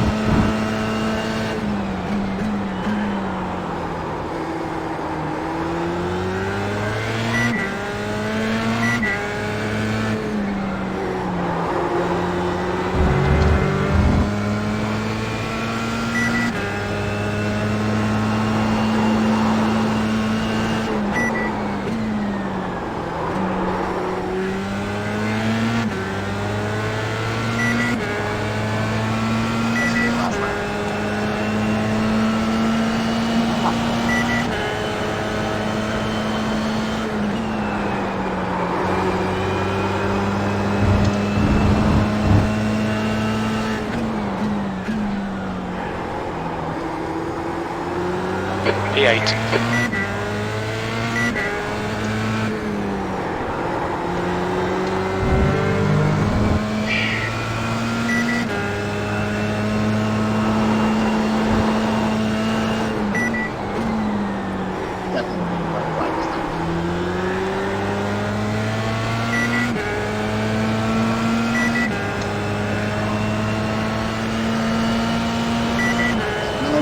P8.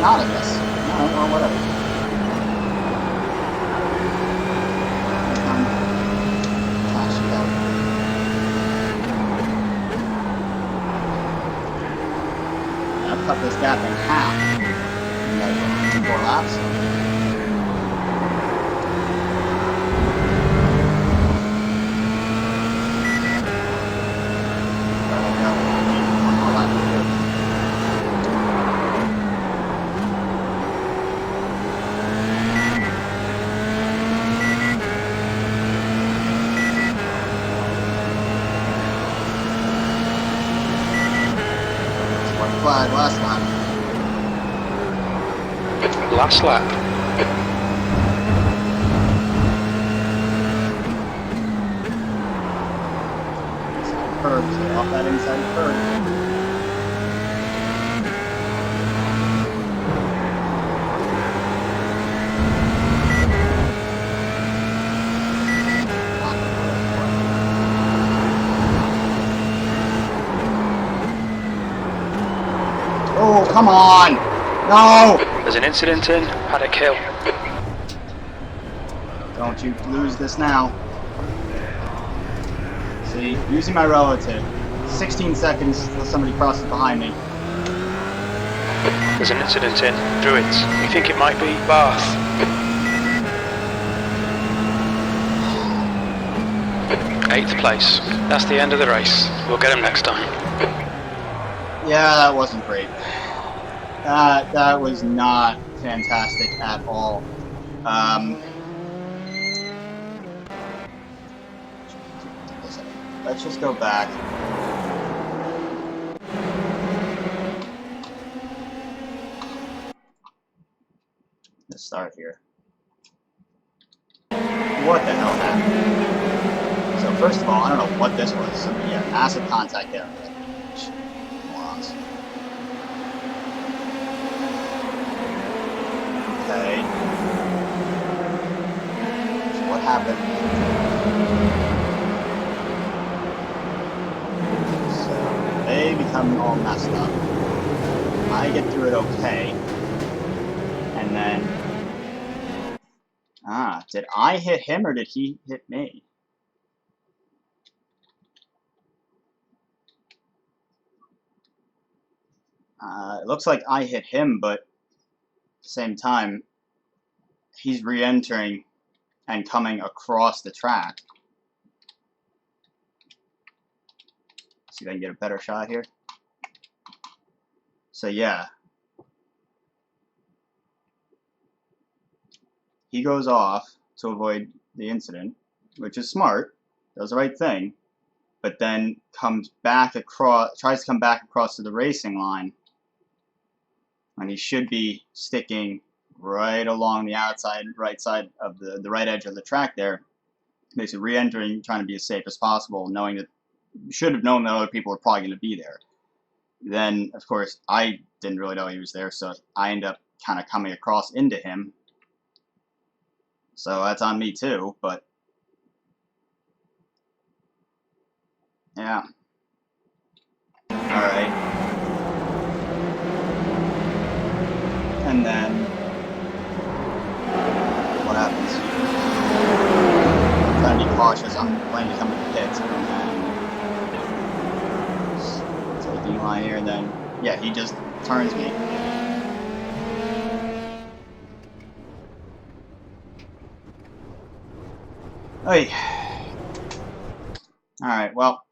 Not, I guess. Or whatever. Flash it out. I've cut this gap in half in like 4 laps. One more lap to do. Flag last lap.
Last lap.
Inside curve, stay off that inside curve. Come on! No!
There's an incident in, had a kill.
Don't you lose this now. See, using my relative. 16 seconds till somebody crosses behind me.
There's an incident in, Druids. We think it might be Bath. 8th place. That's the end of the race. We'll get him next time.
Yeah, that wasn't great. That was not fantastic at all. Let's just go back. Let's start here. What the hell happened? So first of all, I don't know what this was. Somebody had massive contact there. Morons. Okay. So what happened? So they become all messed up. I get through it okay. And then... did I hit him or did he hit me? It looks like I hit him, but at the same time, he's re-entering and coming across the track. See if I can get a better shot here. So yeah. He goes off to avoid the incident, which is smart, does the right thing, but then comes back across, tries to come back across to the racing line, and he should be sticking right along the outside right side of the right edge of the track there, basically re-entering, trying to be as safe as possible, knowing that, should have known that other people were probably going to be there. Then, of course, I didn't really know he was there, so I end up kind of coming across into him. So that's on me too, but yeah. Alright. And then what happens? I'm trying to be cautious, I'm planning to come to the pits, and then taking line here, and then yeah, he just turns me. Hey. Alright, well,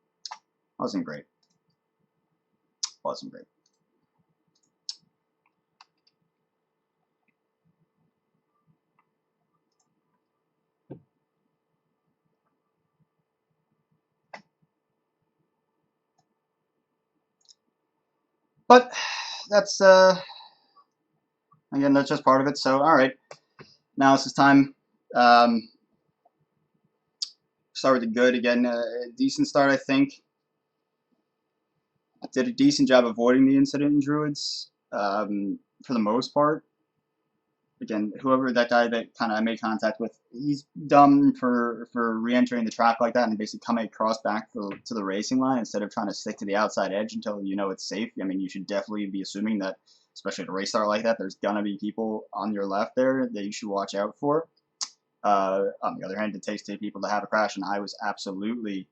wasn't great. Wasn't great. But that's again, that's just part of it. So alright. Now it's this time. Start with the good again. Decent start, I think. Did a decent job avoiding the incident in Druids for the most part. Again, whoever that guy that kind of made contact with, he's dumb for re-entering the track like that and basically coming across back to the racing line instead of trying to stick to the outside edge until you know it's safe. I mean, you should definitely be assuming that, especially at a race start like that, there's gonna be people on your left there that you should watch out for. On the other hand, it takes two people to have a crash, and I was absolutely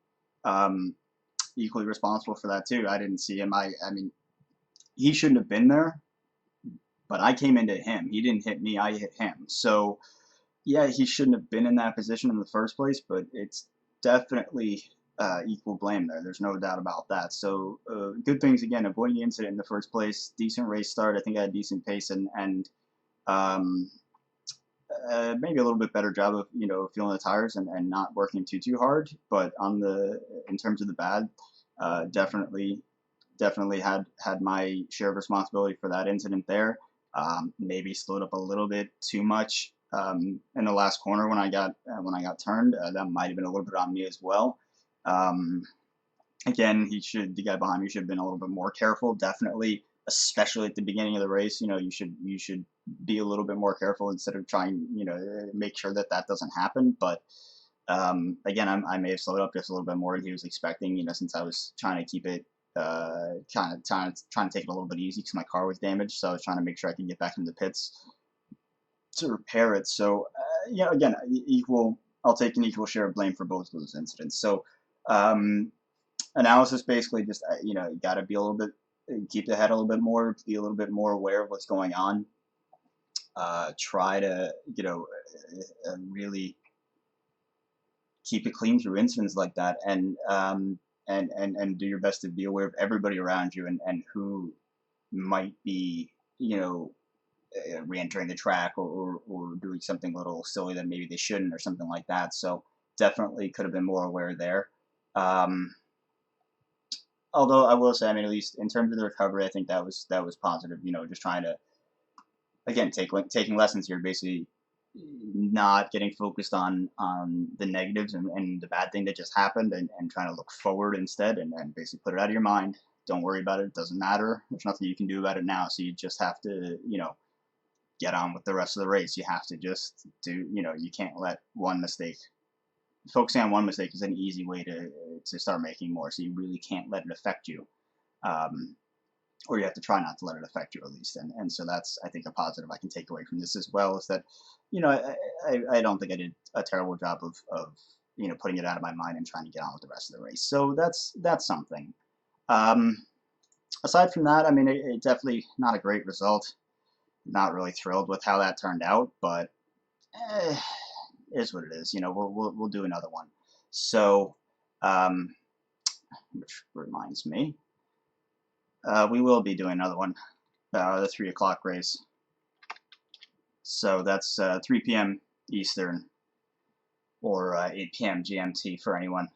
equally responsible for that too. I didn't see him. I mean, he shouldn't have been there, but I came into him. He didn't hit me. I hit him. So yeah, he shouldn't have been in that position in the first place, but it's definitely equal blame there. There's no doubt about that. So good things again, avoiding the incident in the first place. Decent race start. I think I had decent pace and maybe a little bit better job of feeling the tires and not working too hard. But on in terms of the bad, definitely had my share of responsibility for that incident there. Maybe slowed up a little bit too much in the last corner when I got turned. That might have been a little bit on me as well. Again, the guy behind me should have been a little bit more careful. Definitely, especially at the beginning of the race. You should be a little bit more careful instead of trying make sure that doesn't happen. But again, I may have slowed up just a little bit more than he was expecting. Since I was trying to keep it kind of trying to take it a little bit easy because my car was damaged, so I was trying to make sure I could get back into the pits to repair it. So yeah, again, I'll take an equal share of blame for both of those incidents. So analysis basically just you got to be a little bit, keep the head a little bit more, be a little bit more aware of what's going on. Try to really keep it clean through incidents like that, and do your best to be aware of everybody around you and who might be re-entering the track or doing something a little silly that maybe they shouldn't or something like that. So definitely could have been more aware there. Although I will say, I mean, at least in terms of the recovery, I think that was positive. Just trying to, again, taking lessons here, basically not getting focused on the negatives and the bad thing that just happened, and trying to look forward instead, and basically put it out of your mind. Don't worry about it. It doesn't matter. There's nothing you can do about it now. So you just have to, get on with the rest of the race. You have to just do, you can't let one mistake. Focusing on one mistake is an easy way to start making more. So you really can't let it affect you. Or you have to try not to let it affect you at least. And so that's, I think, a positive I can take away from this as well, is that, I don't think I did a terrible job of putting it out of my mind and trying to get on with the rest of the race. So that's something. Aside from that, I mean, it definitely not a great result. Not really thrilled with how that turned out, but is what it is. We'll do another one. So, which reminds me, we will be doing another one, the 3 o'clock race. So that's 3 p.m. Eastern, or 8 p.m. GMT for anyone